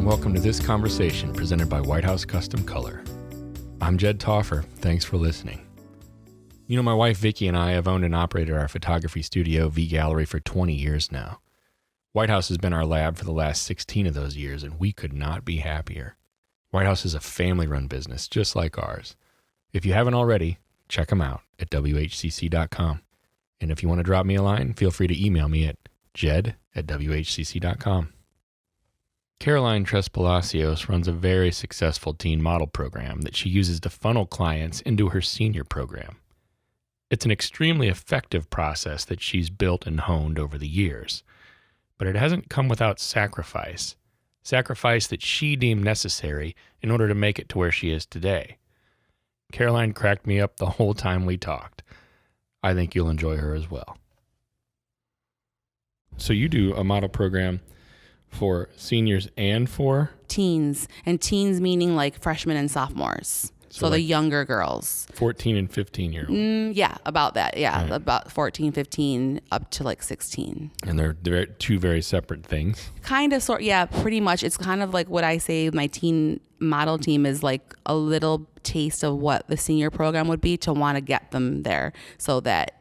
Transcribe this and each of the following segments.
and welcome to this conversation presented by White House Custom Color. I'm Jed Toffer. Thanks for listening. You know, my wife Vicki and I have owned and operated our photography studio, V Gallery, for 20 years now. White House has been our lab for the last 16 of those years, and we could not be happier. White House is a family-run business, just like ours. If you haven't already, check them out at WHCC.com. And if you want to drop me a line, feel free to email me at jed@WHCC.com. Caroline Trespalacios runs a very successful teen model program that she uses to funnel clients into her senior program. It's an extremely effective process that she's built and honed over the years, but it hasn't come without sacrifice that she deemed necessary in order to make it to where she is today. Caroline cracked me up the whole time we talked. I think you'll enjoy her as well. So you do a model program for seniors and for teens, and teens meaning like freshmen and sophomores. So like the younger girls. 14 and 15-year-olds. Yeah, about that. Yeah, right. About 14, 15, up to like 16. And they're two very separate things. Kind of, yeah, pretty much. It's kind of like what I say my teen model team is like a little taste of what the senior program would be to want to get them there so that,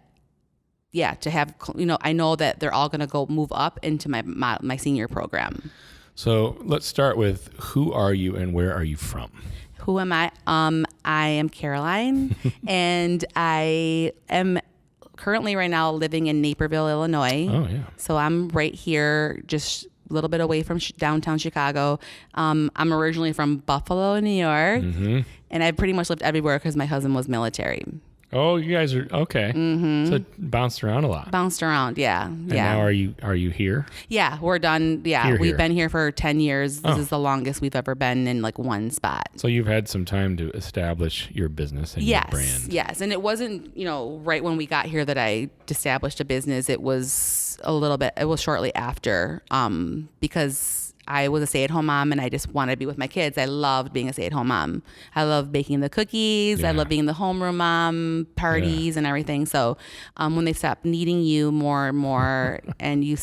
yeah, to have, I know that they're all going to go move up into my senior program. So let's start with who are you and where are you from? Who am I? I am Caroline, and I am currently right now living in Naperville, Illinois. Oh, yeah. So I'm right here, just a little bit away from downtown Chicago. I'm originally from Buffalo, New York, and I pretty much lived everywhere because my husband was military. Oh, you guys are okay. So it bounced around a lot. Bounced around, yeah. And now are you here? Yeah, we're done. Yeah, we've been here for 10 years. This is the longest we've ever been in like one spot. So you've had some time to establish your business and your brand. Yes, and it wasn't, right when we got here that I established a business. It was shortly after, because I was a stay-at-home mom and I just wanted to be with my kids. I loved being a stay-at-home mom. I loved baking the cookies. Yeah. I loved being the homeroom mom, parties and everything. So when they stopped needing you more and more and you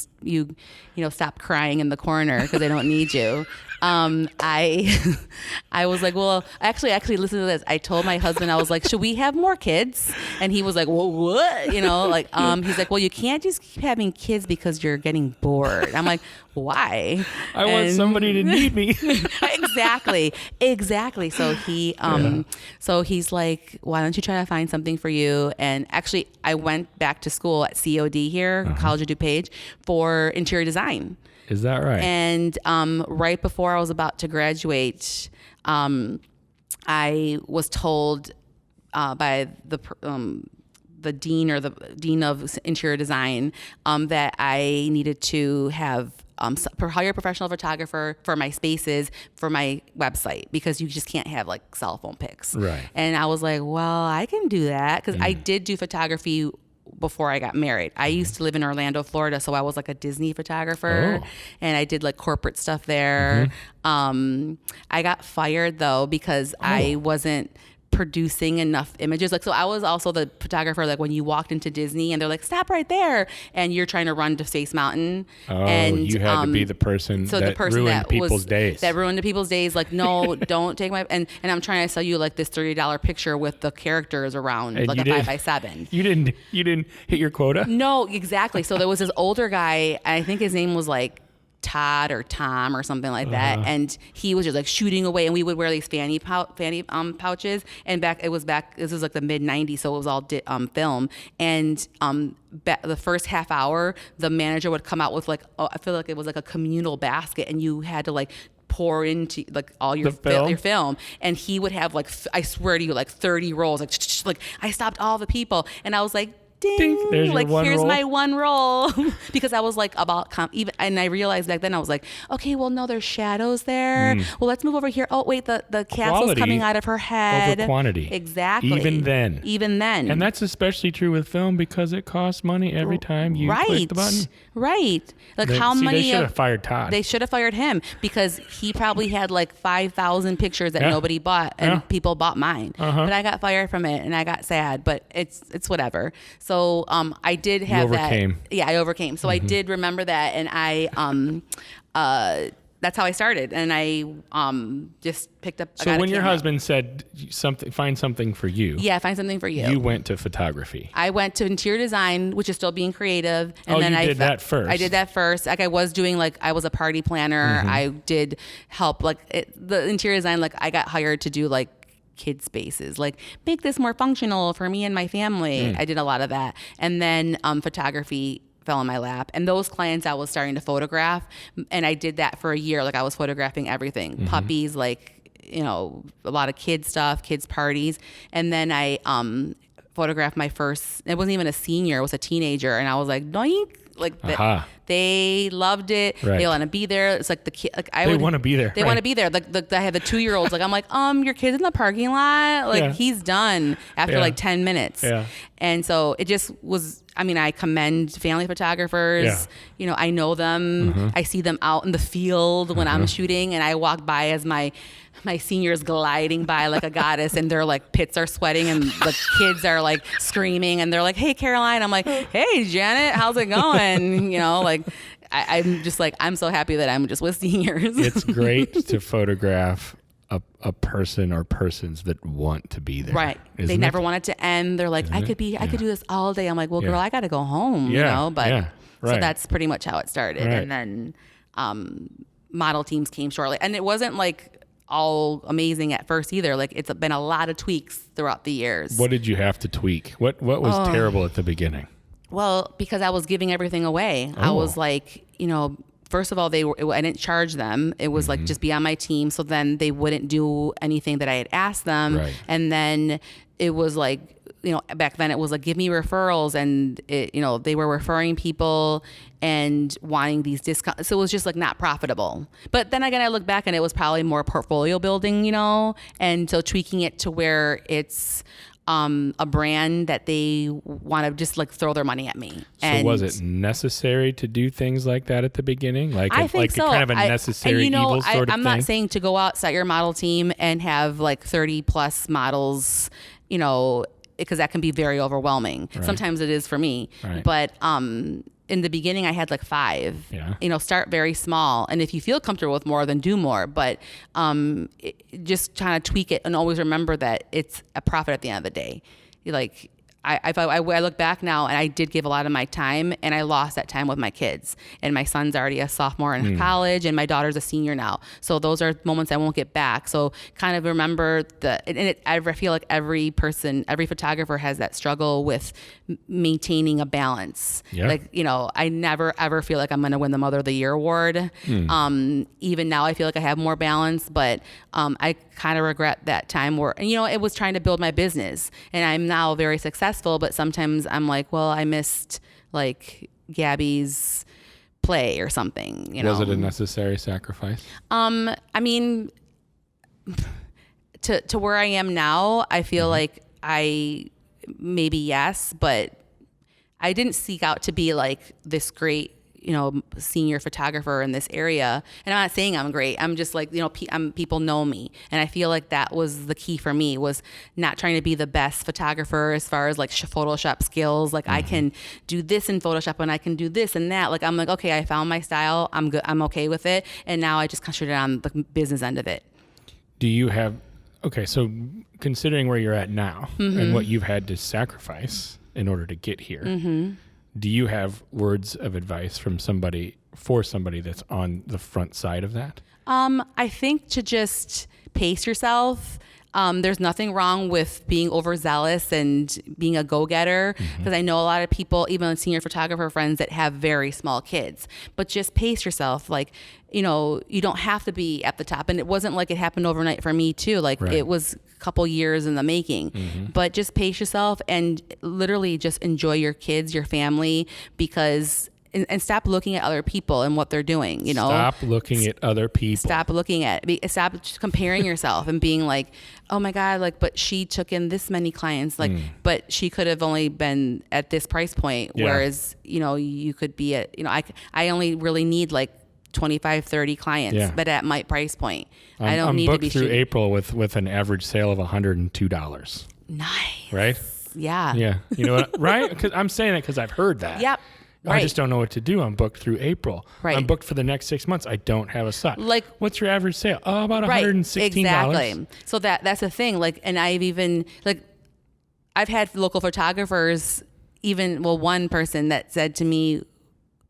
stop crying in the corner because they don't need you, I was like, well, actually listen to this. I told my husband, I was like, should we have more kids? And he was like, well, what? He's like, well, you can't just keep having kids because you're getting bored. I'm like, why? I want somebody to need me. Exactly. So he's like, why don't you try to find something for you? And actually I went back to school at COD here, College of DuPage, for interior design. Is that right? And right before I was about to graduate, I was told by the dean or the dean of interior design that I needed to have hire a professional photographer for my spaces for my website because you just can't have like cell phone pics. Right. And I was like, well, I can do that because I did do photography before I got married. I used to live in Orlando, Florida, so I was like a Disney photographer and I did like corporate stuff there. I got fired though because I wasn't producing enough images. So I was also the photographer, like when you walked into Disney and they're like, stop right there. And you're trying to run to Space Mountain. Oh, and you had to be the person ruined people's days. That ruined people's days. Like, no, don't take my, and I'm trying to sell you like this $30 picture with the characters around, and like a 5x7. You didn't hit your quota? No, exactly. So there was this older guy, I think his name was like Todd or Tom or something like that, and he was just like shooting away, and we would wear these fanny pouches, and this was like the mid 90s, so it was all film, and the first half hour the manager would come out with like, I feel like it was like a communal basket, and you had to like pour into like all your film, and he would have like, I swear to you, like 30 rolls, like I stopped all the people, and I was like, ding, like here's my one roll because I was like and I realized back then I was like, okay, well no, there's shadows there. Well, let's move over here. Oh wait, the castle's coming out of her head. Over quantity. Exactly. Even then. And that's especially true with film because it costs money every time you click the button. Right. Like they should have fired Todd. They should have fired him because he probably had like 5,000 pictures that nobody bought, and people bought mine. But I got fired from it and I got sad, but it's whatever. So I did have that. Yeah, I overcame. So I did remember that, and I that's how I started. And I just picked up. So when your husband said find something for you. Yeah, find something for you. You went to photography. I went to interior design, which is still being creative. And then you did that first. I did that first. Like I was doing, like I was a party planner. I did help, like the interior design. Like I got hired to do like kid spaces, like make this more functional for me and my family. I did a lot of that. And then photography fell in my lap, and those clients I was starting to photograph, and I did that for a year. Like I was photographing everything, puppies, like, you know, a lot of kid stuff, kids parties. And then I photographed my first, it wasn't even a senior, it was a teenager, and I was like, doink. Like they loved it. Right. They want to be there. It's like the kid. Like they want to be there. They want to be there. Like I have the 2-year-olds. Like I'm like, your kid's in the parking lot. Like he's done after like 10 minutes. Yeah. And so it just was. I mean, I commend family photographers. Yeah. You know, I know them. I see them out in the field when I'm shooting, and I walk by as my seniors gliding by like a goddess, and their like pits are sweating, and the kids are like screaming, and they're like, "Hey, Caroline." I'm like, "Hey, Janet, how's it going?" You know, like I'm just like, I'm so happy that I'm just with seniors. It's great to photograph a person or persons that want to be there. Right. They never want it to end. They're like, I could do this all day. I'm like, well, girl, I got to go home, you know, but so that's pretty much how it started. Right. And then model teams came shortly, and it wasn't like all amazing at first either. Like it's been a lot of tweaks throughout the years. What did you have to tweak? What was terrible at the beginning? Well, because I was giving everything away. I was like, you know, first of all, I didn't charge them. It was like, just be on my team. So then they wouldn't do anything that I had asked them. Right. And then it was like, you know, back then it was like, give me referrals, and it, you know, they were referring people and wanting these discounts. So it was just like not profitable. But then again, I look back and it was probably more portfolio building, you know, and so tweaking it to where it's a brand that they want to just like throw their money at me. So was it necessary to do things like that at the beginning? Like I think so. Kind of a necessary evil sort of thing? I'm not saying to go out, set your model team and have like 30 plus models, you know, because that can be very overwhelming. Right. Sometimes it is for me. Right. But in the beginning, I had like 5. Yeah. You know, start very small. And if you feel comfortable with more, then do more. But just trying to tweak it, and always remember that it's a profit at the end of the day. Like, I look back now, and I did give a lot of my time, and I lost that time with my kids. And my son's already a sophomore in college, and my daughter's a senior now. So those are moments I won't get back. So kind of remember I feel like every photographer has that struggle with maintaining a balance. Yeah. Like, you know, I never ever feel like I'm going to win the Mother of the Year award. Even now I feel like I have more balance, but I kind of regret that time where, and you know, it was trying to build my business, and I'm now very successful, but sometimes I'm like, well, I missed like Gabby's play or something, you know. Was it a necessary sacrifice? I mean, to where I am now, I feel like maybe yes, but I didn't seek out to be like this great, you know, senior photographer in this area. And I'm not saying I'm great. I'm just like, you know, people know me. And I feel like that was the key for me, was not trying to be the best photographer as far as like Photoshop skills. Like I can do this in Photoshop, and I can do this and that. Like, I'm like, okay, I found my style. I'm good. I'm okay with it. And now I just concentrate on the business end of it. Do you have, okay, so considering where you're at now and what you've had to sacrifice in order to get here, do you have words of advice for somebody that's on the front side of that? I think to just pace yourself. There's nothing wrong with being overzealous and being a go-getter, because I know a lot of people, even senior photographer friends, that have very small kids. But just pace yourself. Like, you know, you don't have to be at the top. And it wasn't like it happened overnight for me too. Like It was a couple years in the making. But just pace yourself and literally just enjoy your kids, your family, because and stop looking at other people and what they're doing, you know. Stop looking at other people. Stop comparing yourself and being like, oh my God, like, but she took in this many clients, like, but she could have only been at this price point. Yeah. Whereas, you know, you could be at, you know, I only really need like 25, 30 clients, but at my price point. I don't need to be through April with an average sale of $102. Nice. Right? Yeah. Yeah. You know what? Right? Because I'm saying it because I've heard that. Yep. I Right. just don't know what to do. I'm booked through April. Right. I'm booked for the next 6 months. I don't have a slot. Like, what's your average sale? Oh, about right. $116. Exactly. So that's the thing. Like, and I've even, like, I've had local photographers, even, well, one person that said to me,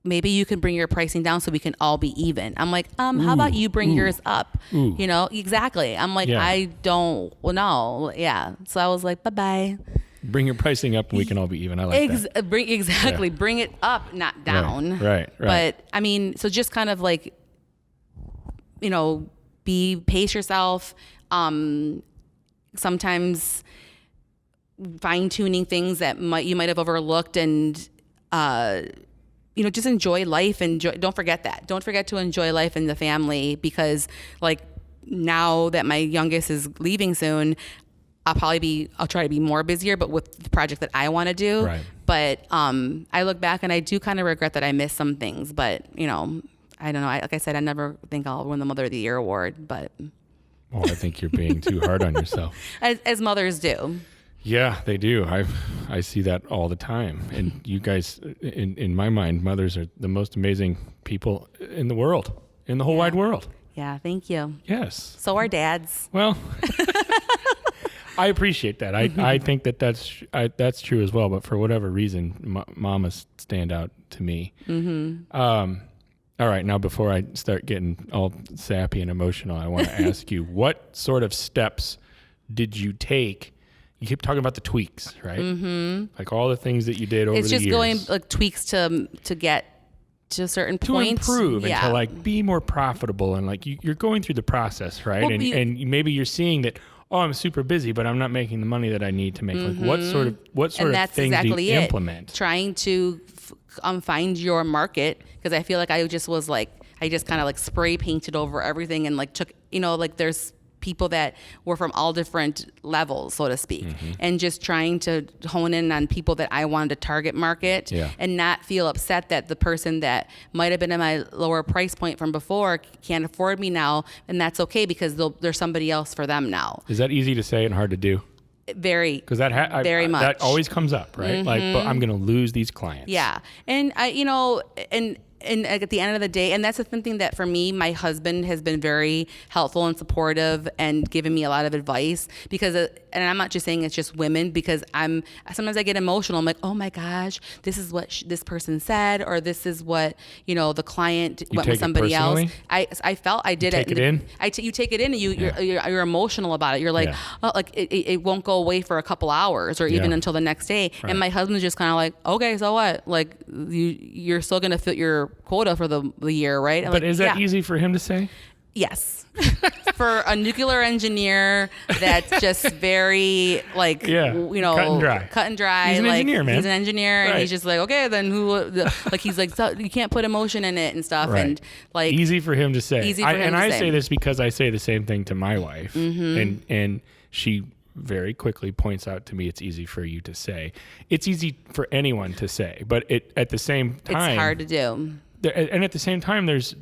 maybe you can bring your pricing down so we can all be even. I'm like, how about you bring yours up? You know, exactly. I'm like, Yeah. I don't, well, no. Yeah. So I was like, bye-bye. Bring your pricing up and we can all be even. I like that. Bring it up, not down. Right. But I mean, so just kind of like, you know, pace yourself. Sometimes fine tuning things that you might have overlooked, and you know, just enjoy life. Don't forget that. Don't forget to enjoy life and the family, because like now that my youngest is leaving soon, I'll try to be more busier, but with the project that I want to do. Right. But I look back and I do kind of regret that I missed some things. But, you know, I don't know. Like I said, I never think I'll win the Mother of the Year award. But Well, I think you're being too hard on yourself. As mothers do. Yeah, they do. I see that all the time. And you guys, in my mind, mothers are the most amazing people in the world, in the whole wide world. Yeah, thank you. Yes. So are dads. Well, I appreciate that. I think that's true as well. But for whatever reason, mamas stand out to me. All right. Now, before I start getting all sappy and emotional, I want to ask you, what sort of steps did you take? You keep talking about the tweaks, right? Like all the things that you did over the years. It's just going like tweaks to get to a certain point. To improve and to like be more profitable, and like you're going through the process, right? Well, and maybe you're seeing that, oh, I'm super busy, but I'm not making the money that I need to make. Like what sort of things do you implement? Trying to find your market, because I feel like I just kind of like spray painted over everything and like took, you know, like there's people that were from all different levels, so to speak, and just trying to hone in on people that I wanted to target market, and not feel upset that the person that might have been at my lower price point from before can't afford me now, and that's okay, because there's somebody else for them now. Is that easy to say and hard to do? Very, because very much. That always comes up, right? Like, but I'm going to lose these clients. Yeah, and I, you know, and at the end of the day, and that's something that for me, my husband has been very helpful and supportive and given me a lot of advice, because, and I'm not just saying it's just women, because sometimes I get emotional. I'm like, oh my gosh, this is what this person said, or this is what, you know, the client went with somebody else. I felt I did it. You take it in and you're emotional about it. You're like, oh, like it won't go away for a couple hours or even until the next day. Right. And my husband's just kind of like, okay, so what? Like you're still going to fit your quota for the year, right? But is that easy for him to say? Yes. For a nuclear engineer that's just very like, you know, cut and dry. He's an engineer, man. He's an engineer, and he's just like, okay, then who, like, he's like, so you can't put emotion in it and stuff. Right. And like, easy for him to say. I say. say this because I say the same thing to my wife, and she very quickly points out to me, it's easy for you to say. It's easy for anyone to say, but at the same time, it's hard to do. And at the same time, there's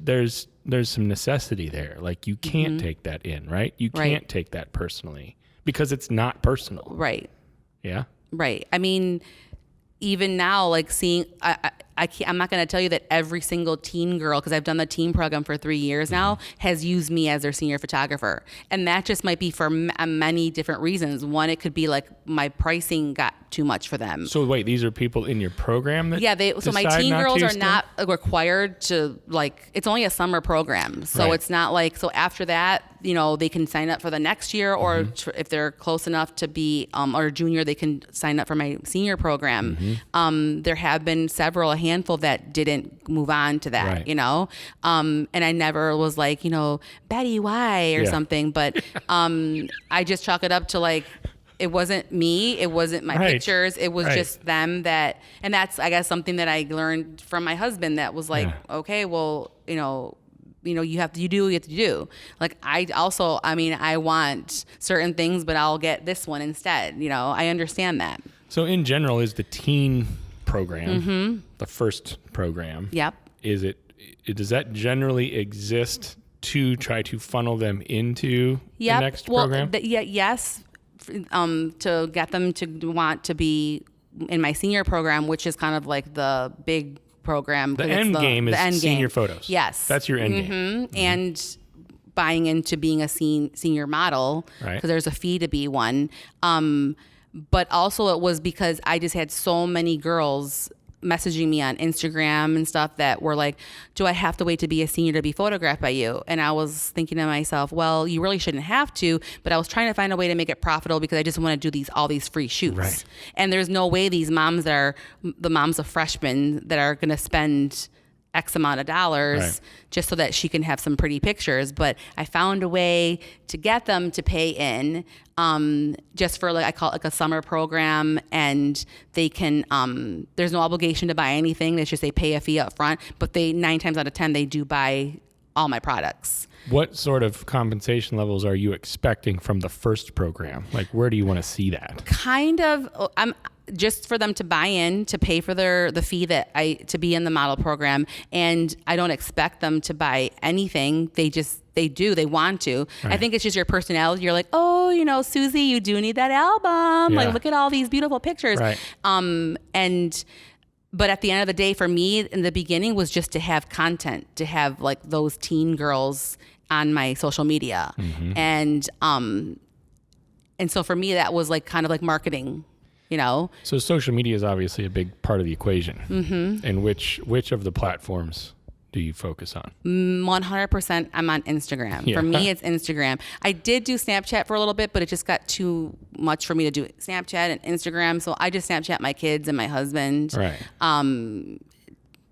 some necessity there. Like you can't take that in, right? You can't take that personally because it's not personal. Right. Yeah. Right. I mean, even now, like seeing, I'm not going to tell you that every single teen girl, because I've done the teen program for 3 years now, has used me as their senior photographer. And that just might be for many different reasons. One, it could be like my pricing got too much for them. So wait, these are people in your program that so my teen girls are not required to, like, it's only a summer program. So it's not like, so after that, you know, they can sign up for the next year, or if they're close enough to be, or junior, they can sign up for my senior program. There have been a handful that didn't move on to that, you know? And I never was like, you know, Betty, why, or something, but I just chalk it up to like, it wasn't me, it wasn't my pictures, it was just them that, and that's, I guess, something that I learned from my husband that was like, okay, well, you know, you do what you have to do. Like I want certain things, but I'll get this one instead. You know, I understand that. So in general, is the teen program, the first program? Yep. Does that generally exist to try to funnel them into the next program? Yes. To get them to want to be in my senior program, which is kind of like the big program. The end game is end senior game. photos. Yes. That's your end game. And buying into being a senior model, Right. because there's a fee to be one. But also it was because I just had so many girls messaging me on Instagram and stuff that were like, do I have to wait to be a senior to be photographed by you? And I was thinking to myself, well, you really shouldn't have to, but I was trying to find a way to make it profitable because I just want to do all these free shoots. Right. And there's no way these moms are the moms of freshmen that are going to spend X amount of dollars Right. just so that she can have some pretty pictures. But I found a way to get them to pay in, just for I call it a summer program, and they can, there's no obligation to buy anything. It's just they pay a fee up front, but 9 times out of 10, they do buy all my products. What sort of compensation levels are you expecting from the first program? Like, where do you want to see that? Kind of, just for them to buy in, to pay for the fee to be in the model program. And I don't expect them to buy anything. They want to. Right. I think it's just your personality. You're like, oh, Susie, you do need that album. Yeah. Like, look at all these beautiful pictures. Right. But at the end of the day, for me in the beginning was just to have content, to have like those teen girls on my social media. And so for me, that was like kind of like marketing. So social media is obviously a big part of the equation. And which of the platforms do you focus on? 100% I'm on Instagram. Yeah. For me, it's Instagram. I did do Snapchat for a little bit, but it just got too much for me to do Snapchat and Instagram. So I just Snapchat my kids and my husband. Right.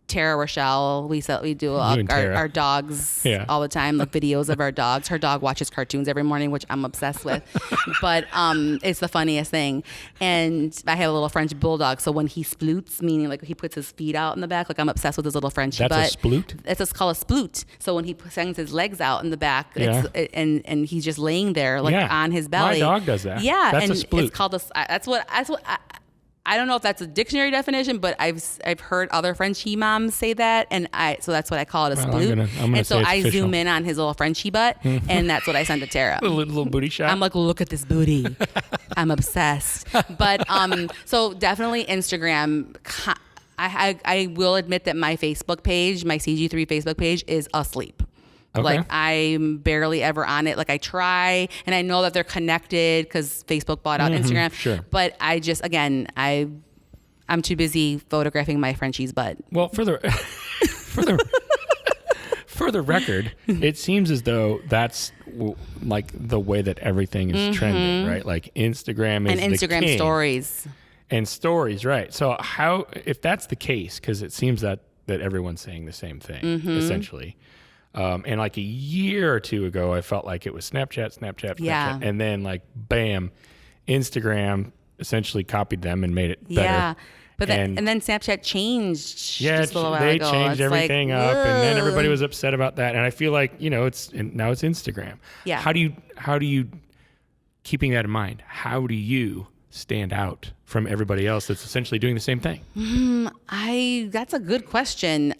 Tara Rochelle, we do our dogs all the time, like videos of our dogs. Her dog watches cartoons every morning, which I'm obsessed with. But it's the funniest thing. And I have a little French bulldog, so when he sploots, meaning like he puts his feet out in the back, like I'm obsessed with his little Frenchy butt. That's a sploot? It's called a sploot. So when he sends his legs out in the back, and he's just laying there on his belly. My dog does that. Yeah, that's and a sploot. it's called that's what I don't know if that's a dictionary definition, but I've heard other Frenchie moms say that, and so that's what I call it, a sploot. I'm gonna and so say it's I official. zoom in on his little Frenchie butt, and that's what I send to Tara. A little booty shot. I'm like, look at this booty. I'm obsessed. But so definitely Instagram. I will admit that my Facebook page, my CG3 Facebook page, is asleep. Okay. Like I'm barely ever on it. Like I try, and I know that they're connected because Facebook bought out Instagram. Sure. But I just, again, I'm too busy photographing my Frenchie's butt. Well, for the record, it seems as though that's like the way that everything is trending, right? Like Instagram is and Instagram the king. stories. And stories, right? So if that's the case, because it seems that everyone's saying the same thing essentially. And like a year or two ago, I felt like it was Snapchat. Yeah. And then like, bam, Instagram essentially copied them and made it better. Yeah. But then Snapchat changed just a little while they ago. changed It's everything like, up, and then ugh. everybody was upset about that. And I feel like, now it's Instagram. Yeah. How do you, keeping that in mind, how do you stand out from everybody else that's essentially doing the same thing? That's a good question.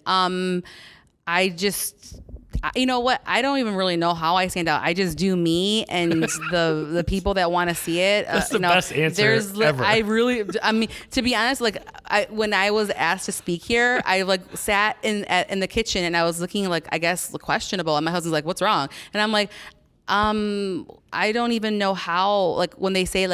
You know what? I don't even really know how I stand out. I just do me, and the people that want to see it. That's the best answer ever. I mean, to be honest, when I was asked to speak here, I sat in the kitchen and I was looking I guess questionable, and my husband's like, "What's wrong?" And I'm like, I don't even know how, when they say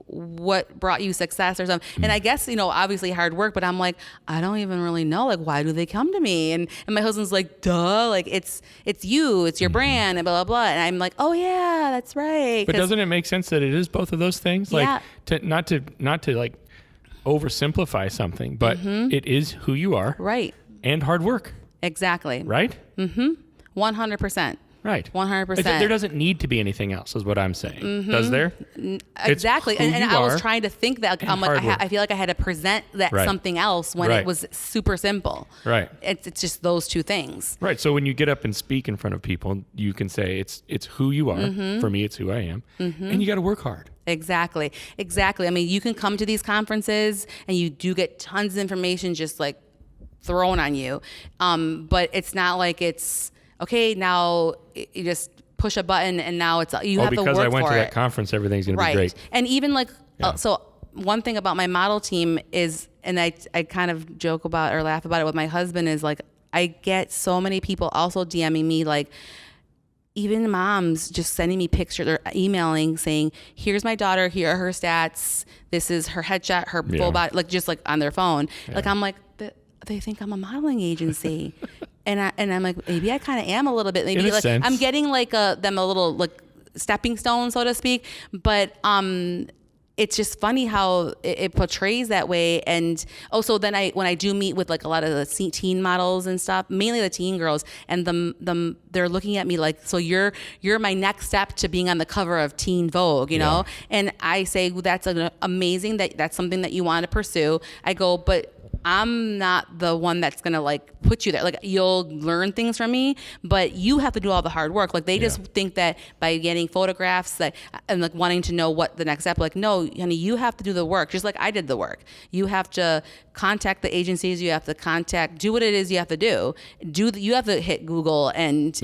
what brought you success or something. And I guess, obviously hard work, but I'm like, I don't even really know. Why do they come to me? And my husband's like, duh, it's you, it's your brand and blah, blah, blah. And I'm like, oh yeah, that's right. But doesn't it make sense that it is both of those things? Yeah. Not to oversimplify something, but it is who you are. Right. And hard work. Exactly. Right? 100%. Right. 100%. There doesn't need to be anything else, is what I'm saying. Does there? Exactly. It's who And you I was are trying to think that I'm like, I feel like I had to present that Right. something else when Right. it was super simple. Right. It's just those two things. Right. So when you get up and speak in front of people, you can say it's who you are. For me, it's who I am. And you got to work hard. Exactly. I mean, you can come to these conferences and you do get tons of information just thrown on you. But it's not like it's, okay, now you just push a button and now it's you have to work for it. Because I went to that conference, everything's going to be great. And even so one thing about my model team is, and I kind of joke about or laugh about it with my husband, is like, I get so many people also DMing me, like, even moms just sending me pictures or emailing saying, here's my daughter, here are her stats, this is her headshot, her full body, like just like on their phone. Like, I'm like, they think I'm a modeling agency. and I'm like, maybe I kind of am a little bit, maybe like sense. I'm getting like them a little like stepping stone, so to speak. But it's just funny how it portrays that way. And also then when I do meet with like a lot of the teen models and stuff, mainly the teen girls, and they're looking at me like, so you're my next step to being on the cover of Teen Vogue, you know? And I say, well, that's amazing that's something that you want to pursue. I go, but I'm not the one that's going to like put you there. Like, you'll learn things from me, but you have to do all the hard work. Like, they just think that by getting photographs and like wanting to know what the next step, like, no, honey, you have to do the work. Just like I did the work. You have to contact the agencies. You have to do what it is you have to do. You have to hit Google and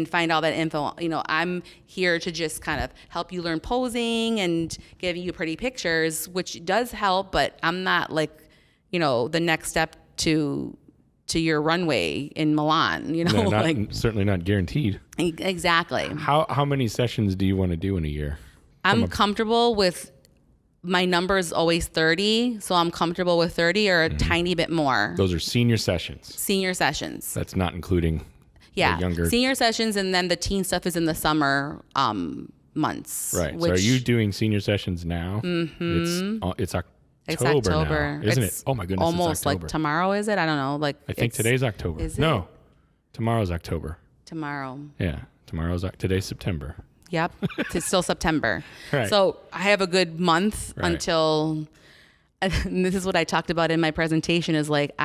find all that info. You know, I'm here to just kind of help you learn posing and giving you pretty pictures, which does help, but I'm not like, you know, the next step to your runway in Milan, you know, certainly not guaranteed. Exactly. How many sessions do you want to do in a year? I'm comfortable with, my number is always 30. So I'm comfortable with 30 or a tiny bit more. Those are senior sessions. Senior sessions. That's not including the younger. Senior sessions. And then the teen stuff is in the summer months. Right. So are you doing senior sessions now? Mm-hmm. It's October now, isn't it? Oh my goodness! Almost like tomorrow, is it? I don't know. Like, I think today's October. Is it? No, tomorrow's October. Tomorrow. Yeah, today's September. Yep, it's still September. Right. So I have a good month until. And this is what I talked about in my presentation. Is like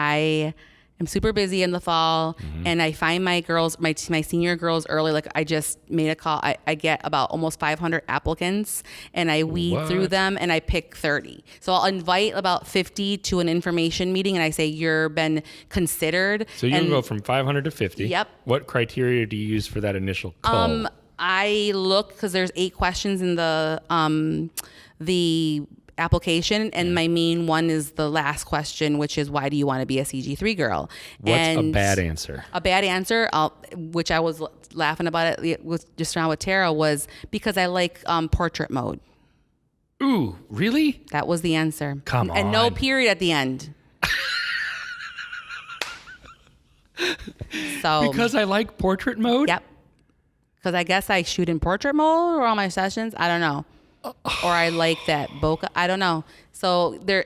I'm super busy in the fall, and I find my girls, my senior girls early. Like, I just made a call. I get about almost 500 applicants, and I weed through them, and I pick 30. So I'll invite about 50 to an information meeting, and I say, you're been considered. So you can go from 500 to 50. Yep. What criteria do you use for that initial call? I look, because there's 8 questions in the application, and my main one is the last question, which is, why do you want to be a CG3 girl? What's a bad answer? A bad answer, which I was laughing about it with just around with Tara, was because I like portrait mode. Ooh, really? That was the answer. Come on. And no period at the end. So because I like portrait mode? Yep. Because I guess I shoot in portrait mode or all my sessions. I don't know. Or I like that bokeh. I don't know. So there's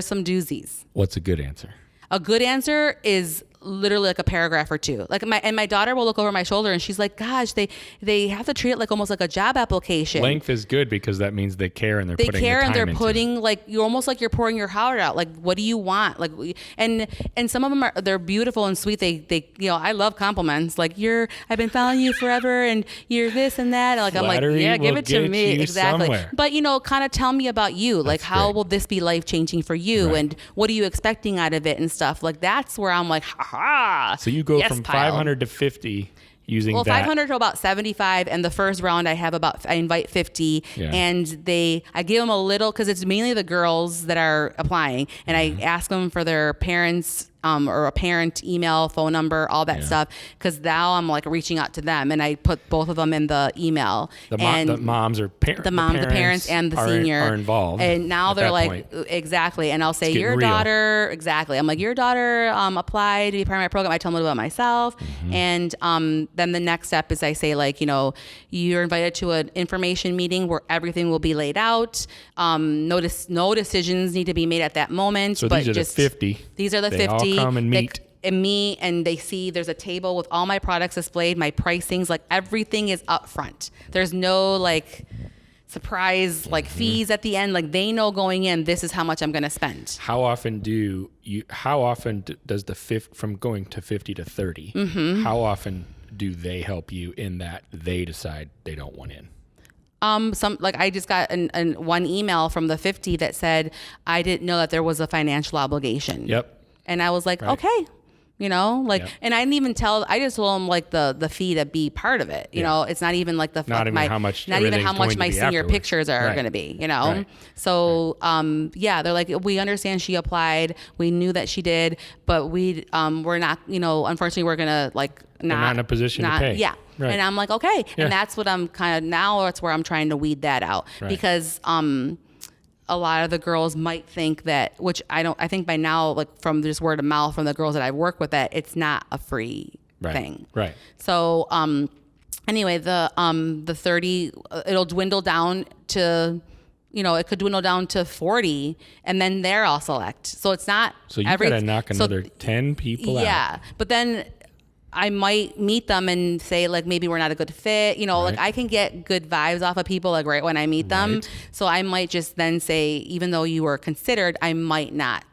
some doozies. What's a good answer? A good answer is literally like a paragraph or two. Like my daughter will look over my shoulder and she's like, gosh, they have to treat it like almost like a job application. Length is good because that means they care and they're putting the time into it. Like, you're almost like you're pouring your heart out. Like, what do you want? Like, and some of them they're beautiful and sweet. They you know, I love compliments. Like, I've been following you forever and you're this and that. Like, Flattery, I'm like, yeah, give it to me. Exactly. Somewhere. But, you know, kind of tell me about you. Like, how will this be life changing for you? Right. And what are you expecting out of it and stuff? Like, that's where I'm like, ha. So you go from 500 to 50 using that. 500 to about 75, and the first round I invite 50, and I give them a little, because it's mainly the girls that are applying, and I ask them for their parents or a parent email, phone number, all that stuff, because now I'm like reaching out to them, and I put both of them in the email. The moms or parents. The parents and the senior are involved. And now they're like, exactly. And I'll say, your daughter, exactly. I'm like, your daughter applied to be part of my program. I tell them about myself. And then the next step is I say, like, you know, you're invited to an information meeting where everything will be laid out. No decisions need to be made at that moment. So these are the 50. These are the 50. All come and meet. And me, and they see there's a table with all my products displayed, my pricings, like everything is up front. There's no like surprise like fees at the end. Like, they know going in, this is how much I'm going to spend. How often does the from going to 50 to 30? How often do they help you in that they decide they don't want in? I just got one email from the 50 that said, I didn't know that there was a financial obligation. Yep. And I was like, okay, Like, and I didn't even I just told them like the fee to be part of it. You know, it's not even like not even how much my senior pictures are going to be, Right. So, they're like, we understand she applied. We knew that she did, but we're not, unfortunately we're going to like, not in a position to pay. Yeah. Right. And I'm like, okay. Yeah. And that's what I'm that's where I'm trying to weed that out because, a lot of the girls might think that, which I think by now, like from just word of mouth from the girls that I've worked with, that it's not a free thing. Right. So, anyway, the 30, it'll dwindle down to, it could dwindle down to 40 and then they're all select. So it's not. So you got to knock another 10 people out. Yeah. But then I might meet them and say like, maybe we're not a good fit. Like I can get good vibes off of people like right when I meet them. Right. So I might just then say, even though you were considered, I might not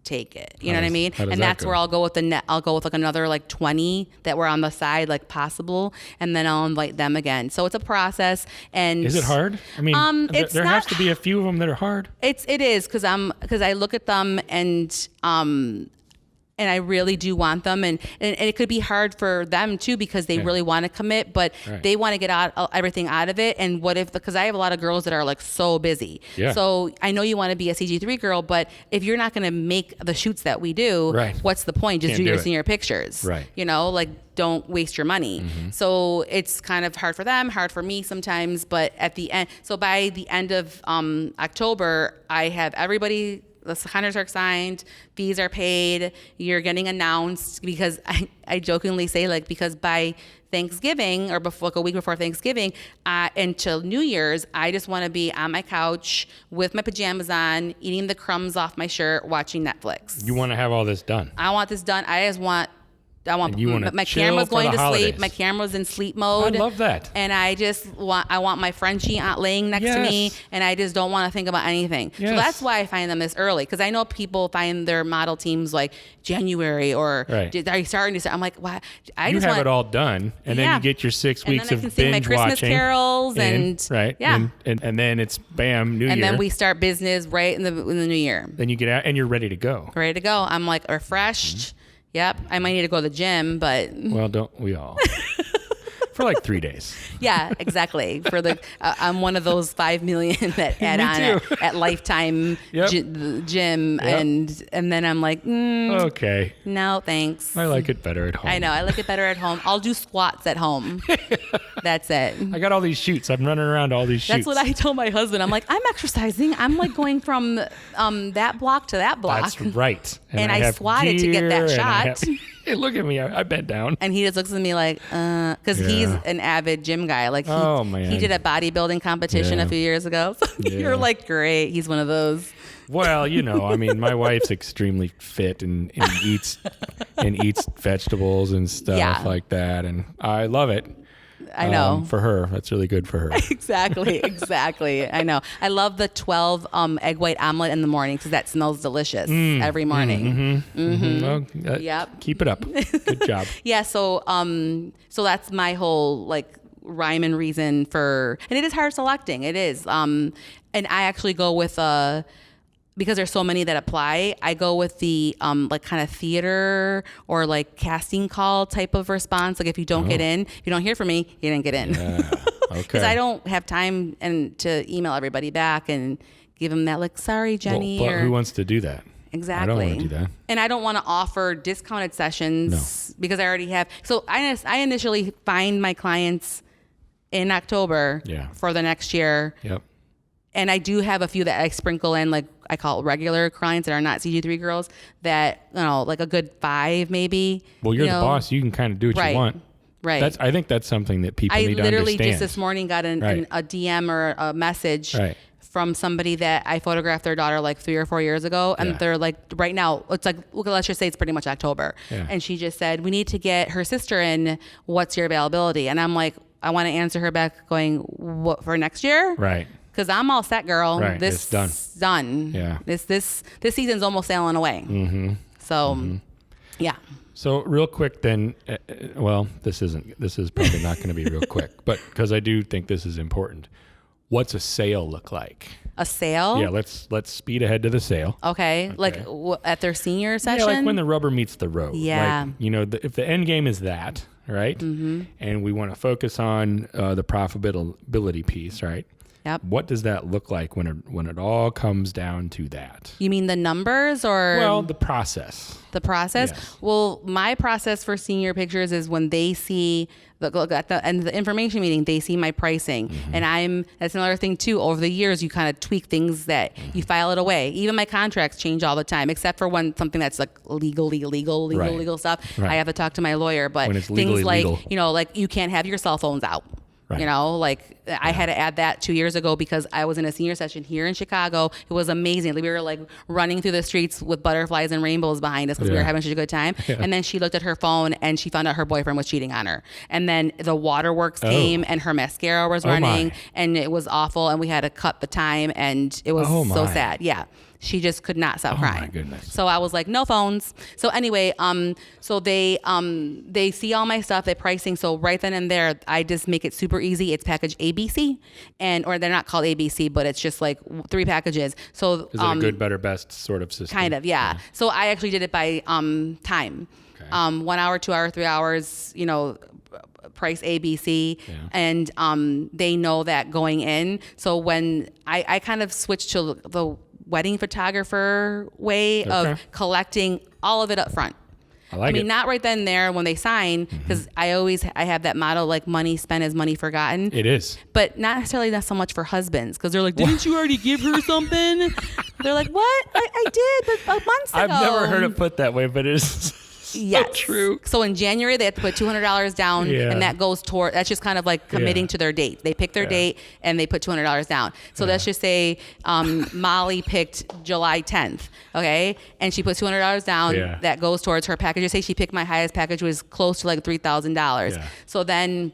take it. You know what I mean? And that's where I'll go with I'll go with like another like 20 that were on the side, like possible. And then I'll invite them again. So it's a process. And is it hard? I mean, there has to be a few of them that are hard. It is because I look at them and I really do want them. And it could be hard for them too, because they really want to commit, but they want to get everything out of it. And what if, because I have a lot of girls that are like so busy. Yeah. So I know you want to be a CG3 girl, but if you're not going to make the shoots that we do, what's the point? Just do your senior pictures. Right. Like don't waste your money. Mm-hmm. So it's kind of hard for them, hard for me sometimes, but at the end, so by the end of October, I have everybody, the contracts are signed, fees are paid, you're getting announced, because I jokingly say like, because by Thanksgiving or before, like a week before Thanksgiving until New Year's, I just want to be on my couch with my pajamas on, eating the crumbs off my shirt, watching Netflix. You want to have all this done. I want this done. I want my camera's going to sleep. My camera's in sleep mode. I love that. And I want my Frenchie laying next to me, and I just don't want to think about anything. Yes. So that's why I find them this early, because I know people find their model teams like January or are you starting to start? I'm like, why? You have it all done, and then you get your 6 weeks of binge watching. And then I can sing my Christmas carols and then it's bam, New Year. And then we start business right in the New Year. Then you get out and you're ready to go. Ready to go. I'm like refreshed. Mm-hmm. Yep. I might need to go to the gym, but... Well, don't we all? For like 3 days. Yeah, exactly. I'm one of those 5 million that add on at Lifetime gym, and then I'm like, okay, no, thanks. I like it better at home. I know, I like it better at home. I'll do squats at home. That's it. I got all these shoots. I'm running around all these shoots. That's what I told my husband. I'm like, I'm exercising. I'm like going from that block to that block. That's right. And I squatted to get that shot. Hey, look at me. I bent down. And he just looks at me like, because he's an avid gym guy. Like he did a bodybuilding competition a few years ago. So you're like, great. He's one of those. Well, I mean, my wife's extremely fit and eats vegetables and stuff like that. And I love it. I know. For her. That's really good for her. Exactly. I know. I love the 12 egg white omelet in the morning because that smells delicious every morning. Well, keep it up. Good job. Yeah. So that's my whole like rhyme and reason for, and it is hard selecting. It is. And I actually go with because there's so many that apply, I go with the like kind of theater or like casting call type of response. Like if you don't get in, if you don't hear from me, you didn't get in. Yeah. Okay. Because I don't have time to email everybody back and give them that like, sorry, Jenny. Well, who wants to do that? Exactly. I don't want to do that. And I don't want to offer discounted sessions because I already have. So I initially find my clients in October for the next year. Yep. And I do have a few that I sprinkle in, like I call it regular clients that are not CG3 girls that, like a good 5 maybe. Well, you're the boss. You can kind of do what you want. Right. I think that's something that people need to understand. I literally just this morning got a DM or a message from somebody that I photographed their daughter like 3 or 4 years ago. And they're like, right now, it's like, let's just say it's pretty much October. Yeah. And she just said, we need to get her sister in. What's your availability? And I'm like, I want to answer her back going, what, for next year? Right. Because I'm all set, girl. Right. This it's done. Yeah. This season's almost sailing away. Mm-hmm. So, yeah. So real quick then, this is probably not going to be real quick, but because I do think this is important. What's a sale look like? A sale? Yeah, let's speed ahead to the sale. Okay. Like at their senior session? Yeah, like when the rubber meets the road. Yeah. Like, if the end game is that, right? Mm-hmm. And we want to focus on the profitability piece, right? Yep. What does that look like when it all comes down to that? You mean the numbers or? Well, the process. The process? Yes. Well, my process for senior pictures is when they see at the end of the information meeting, they see my pricing. Mm-hmm. And that's another thing too. Over the years, you kind of tweak things that you file it away. Even my contracts change all the time, except for when something that's like legal stuff. Right. I have to talk to my lawyer. But when it's things like, legal. like you can't have your cell phones out. Right. I had to add that 2 years ago because I was in a senior session here in Chicago. It was amazing. We were like running through the streets with butterflies and rainbows behind us because we were having such a good time. Yeah. And then she looked at her phone and she found out her boyfriend was cheating on her. And then the waterworks came and her mascara was running and it was awful. And we had to cut the time and it was so sad. Yeah. She just could not stop crying. My goodness. So I was like, no phones. So anyway, so they see all my stuff, their pricing. So right then and there, I just make it super easy. It's package ABC, or they're not called ABC, but it's just like 3 packages. So is it a good, better, best sort of system? Kind of, yeah. So I actually did it by time. Okay. 1 hour, 2 hour, 3 hours. Price ABC, and they know that going in. So when I kind of switched to the wedding photographer way of collecting all of it up front. I mean, not right then and there when they sign, because I have that motto, like money spent is money forgotten. It is. But not so much for husbands, because they're like, didn't you already give her something? They're like, what? I did, but months ago. I've never heard it put that way, but it is. Yes. So true. So in January, they have to put $200 down, and that goes toward, that's just kind of like committing to their date. They pick their date, and they put $200 down. So let's just say Molly picked July 10th, okay? And she puts $200 down. Yeah. That goes towards her package. Just say she picked my highest package was close to like $3,000. Yeah. So then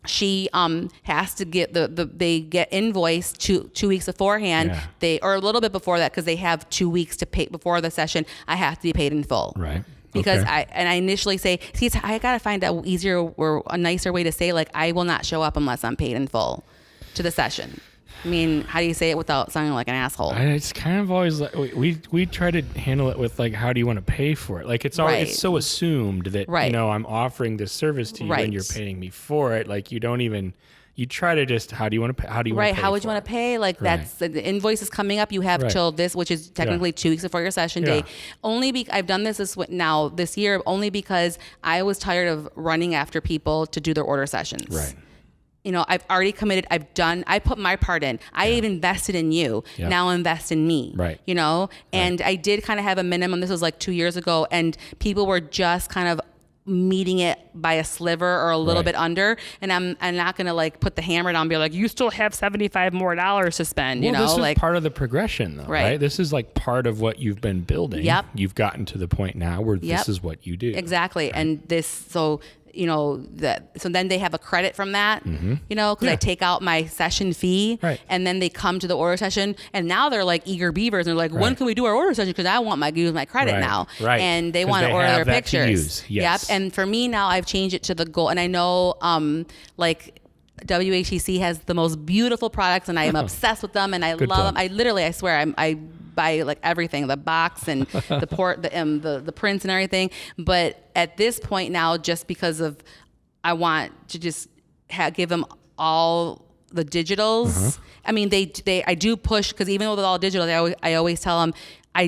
she has to get they get invoiced two weeks beforehand. Yeah. Or a little bit before that, because they have 2 weeks to pay before the session. I have to be paid in full. Right. Because I initially say, I got to find an easier or a nicer way to say, like, I will not show up unless I'm paid in full to the session. I mean, how do you say it without sounding like an asshole? It's kind of always like, we try to handle it with like, how do you want to pay for it? Like it's it's so assumed that, I'm offering this service to you and you're paying me for it. Like you don't even... You try to just, how do you want to pay? How do you want to pay? How would you want to pay? Like that's the invoice is coming up. You have till this, which is technically 2 weeks before your session date. I've done this this year only because I was tired of running after people to do their order sessions. Right. I've already committed. I put my part in. I even invested in you. Yep. Now invest in me. Right. And I did kind of have a minimum. This was like 2 years ago, and people were just kind of meeting it by a sliver or a little bit under, and I'm not gonna like put the hammer down and be like, you still have $75 more to spend. This is part of the progression though, right? This is like part of what you've been building. Yep. You've gotten to the point now where this is what you do. Exactly. Right. And so then they have a credit from that, because I take out my session fee, and then they come to the order session, and now they're like eager beavers, and they're like, when can we do our order session? Because I want use my credit now, and they want to order their pictures. Yes. Yep. And for me now, I've changed it to the goal, and I know, like WHEC has the most beautiful products, and I am obsessed with them, and I love them. I swear, I buy like everything, the box and the prints and everything. But at this point now, just because of, I want to just give them all the digitals. I mean, I do push, because even with all digital, I always tell them,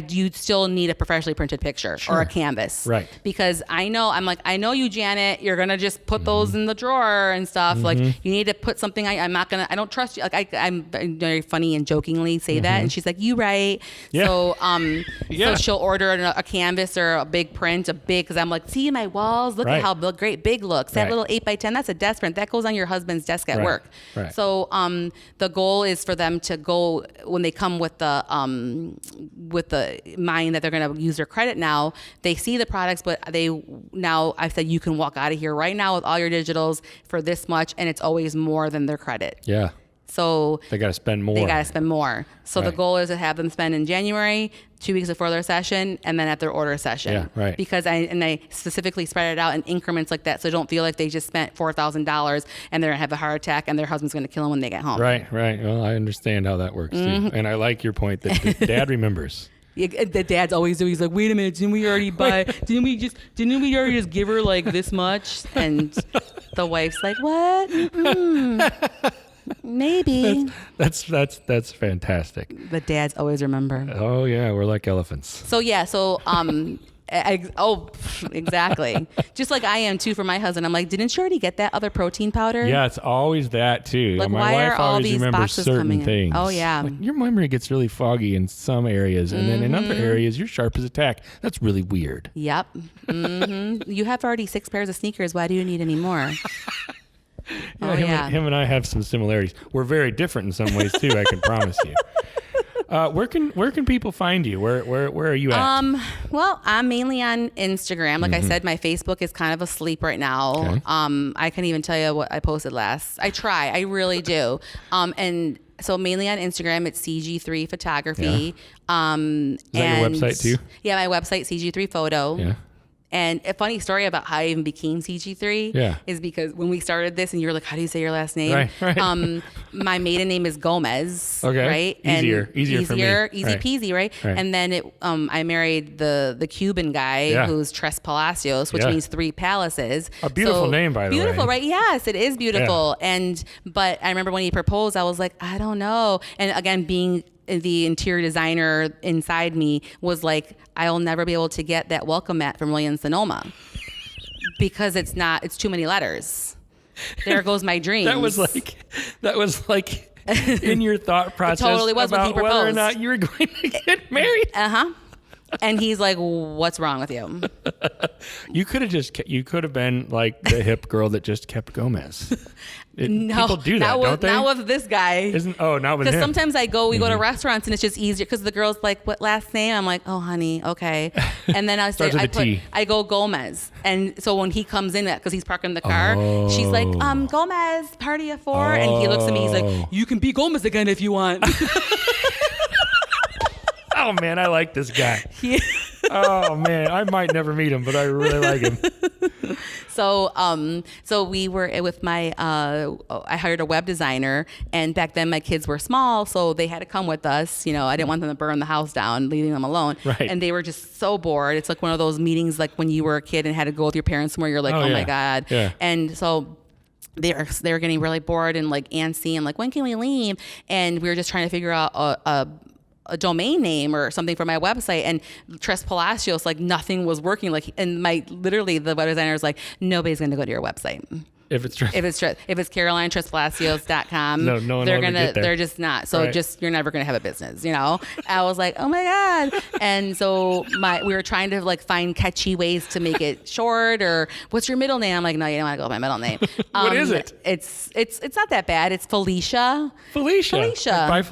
you still need a professionally printed picture or a canvas. Right. Because I know you, Janet, you're going to just put those in the drawer and stuff. Like you need to put something, I don't trust you. Like I'm very funny and jokingly say that. And she's like, you right. Yeah. So, so she'll order a canvas or a big print, because I'm like, see my walls, look at how great big looks. That little 8x10, that's a desk print. That goes on your husband's desk at work. Right. So, the goal is for them to go, when they come with the mind that they're going to use their credit now, they see the products, but I've said, you can walk out of here right now with all your digitals for this much, and it's always more than their credit. Yeah. So They got to spend more. they got to spend more. So the goal is to have them spend in January, 2 weeks before their session, and then at their order session. Yeah, right. Because I specifically spread it out in increments like that, so don't feel like they just spent $4,000 and they're gonna have a heart attack and their husband's gonna kill them when they get home. Right. Well, I understand how that works too, and I like your point that Dad remembers. Yeah, the dad's always doing. He's like, wait a minute, didn't we already buy? Didn't we already just give her like this much? And the wife's like, what? Maybe. That's fantastic. The dads always remember. Oh yeah, we're like elephants. So exactly. Just like I am too for my husband. I'm like, didn't you already get that other protein powder? Yeah, it's always that too. Like, My why wife are all always these remembers boxes certain coming in? things. Oh, yeah. Like, your memory gets really foggy in some areas, and then in other areas you're sharp as a tack. That's really weird. Yep. You have already 6 pairs of sneakers. Why do you need any more? Yeah, him and I have some similarities. We're very different in some ways too. I can promise you. Where can people find you? Where are you at? Well, I'm mainly on Instagram. Like I said, my Facebook is kind of asleep right now. Okay. I can't even tell you what I posted last. I try. I really do. And so mainly on Instagram, it's CG3 Photography. Yeah. Is that your website too? Yeah, my website, CG3 Photo. Yeah. And a funny story about how I even became CG3 is because when we started this and you were like, how do you say your last name? Right. My maiden name is Gomez. Okay. Right. Easier for me. Easy peasy. Right. And then I married the Cuban guy who's Trespalacios, which means 3 palaces. A beautiful name, by the way. Beautiful, right? Yes, it is beautiful. Yeah. But I remember when he proposed, I was like, I don't know. And again, being the interior designer inside me was like, I'll never be able to get that welcome mat from Williams Sonoma because it's too many letters. There goes my dreams. That was like in your thought process. It totally was about when he proposed. Whether or not you were going to get married. And he's like, what's wrong with you? You could have been like the hip girl that just kept Gomez. People do that, don't they? Not with this guy. Not with him. Because sometimes we go to restaurants and it's just easier because the girl's like, what last name? I'm like, oh, honey, okay. And then I go Gomez. And so when he comes in, because he's parking the car, she's like, Gomez, party of 4. And he looks at me, he's like, you can be Gomez again if you want. Oh man, I like this guy. Oh man, I might never meet him, but I really like him. So we were with my, I hired a web designer, and back then my kids were small, so they had to come with us. You know, I didn't want them to burn the house down, leaving them alone. Right. And they were just so bored. It's like one of those meetings like when you were a kid and had to go with your parents somewhere. You're like, oh my God. Yeah. And so they were getting really bored and like antsy and like, when can we leave? And we were just trying to figure out a domain name or something for my website, and Trespalacios, like nothing was working. Like, and the web designer was like, nobody's going to go to your website. If it's CarolineTrespalacios.com, they're just not. So you're never going to have a business, you know? I was like, oh my God. And so we were trying to like find catchy ways to make it short, or what's your middle name? I'm like, no, you don't want to go with my middle name. What is it? It's not that bad. It's Felicia. Bye, Felicia. Bye,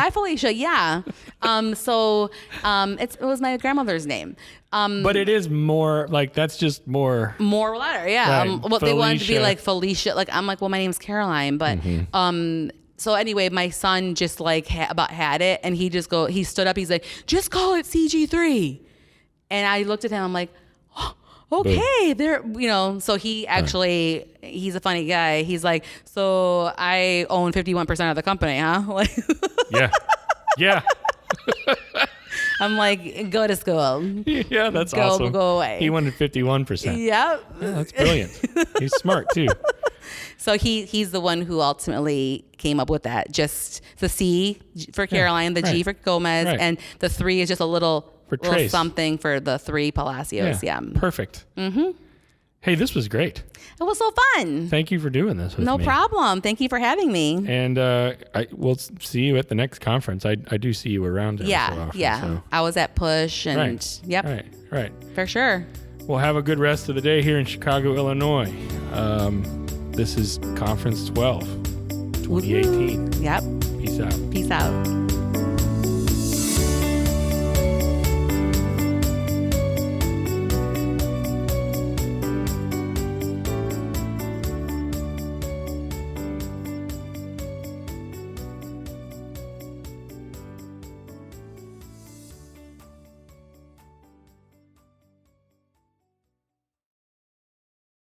Felicia. Yeah. It was my grandmother's name. But it is more like, that's just more letter. Yeah. Right. They wanted to be like Felicia. Like, I'm like, well, my name's Caroline, but, so anyway, my son just like about had it, and he stood up. He's like, just call it CG3. And I looked at him. I'm like, oh, okay, there, you know, so he actually, he's a funny guy. He's like, so I own 51% of the company, huh? Like, yeah. I'm like, go to school. Yeah, that's awesome. Go away. He wanted 51%. Yep. Yeah, that's brilliant. He's smart too. So he's the one who ultimately came up with that. Just the C for Caroline, the G for Gomez, and the 3 is just a little something for the 3 Palacios. Yeah. Perfect. Mm-hmm. Hey, this was great. It was so fun. Thank you for doing this with me. No problem. Thank you for having me. And we'll see you at the next conference. I do see you around. Yeah. So. I was at Push, and yep. Right. For sure. Well, have a good rest of the day here in Chicago, Illinois. This is Conference 12, 2018. Yep. Peace out. Peace out.